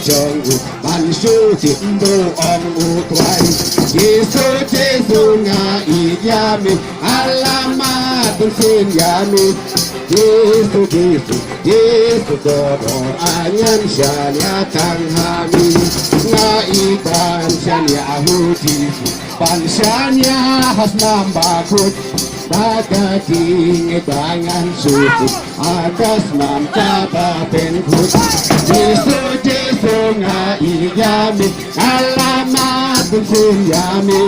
chồng ban su tìm đồ ông u thoại Giêsu nga iyami alama tung sin yami Giêsu dodo anyan shania tanghami nga ikan shania hutisu pan shania hasnam bakut Dagating ibangan suku atas nam kabapen kut Giêsu nga iyami alamat tung yami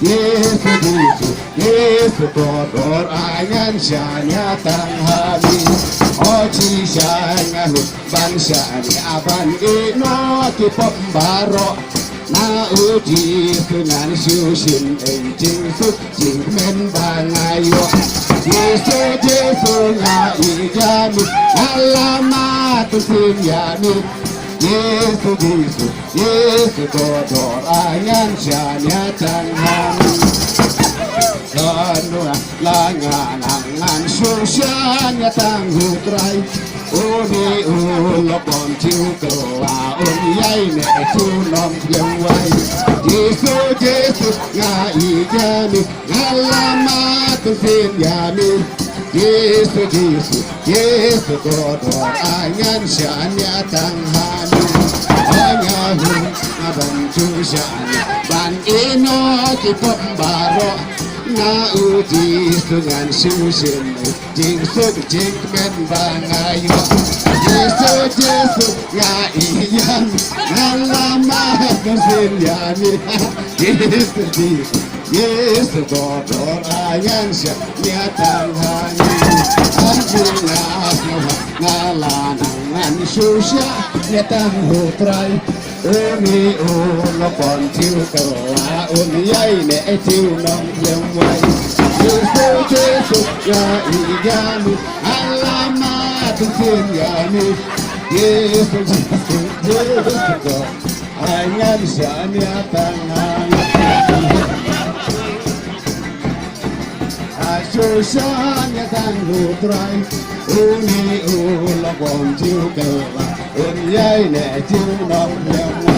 Giêsu kodor angan shanya tanghami Ochi shanya ban shanya ban ino ki pembaro Na uji dengan syushin jing su jing men bangayo Giêsu nga iyami alamat tung yami Giêsu kodor angan shanya tanghami Kanua langanangan syusyanya tanghutrai Uni ulopon tiu keroa unyai ne tunom yewai Giêsu nga iyami alamat tung yami Giêsu kodor angan shanya tanghami Anyahun abantu shanya ban ino ki pembaro Na uji dengan syushin jing suk jing men bangayo Giêsu nga iyami alamat tung yami Giêsu kodor angan shanya tanghami Anjunas ngalanangan syusya nyatang hutrai Uni ulopon tiu keroa unyai ne tiu nong yewai Giêsu nga iyami alamat tung yami Giêsu kodor angan shanya tanghami Syusyanya tanghutrai Uni ulopon tiu keroa unyai ne tiu nong yewai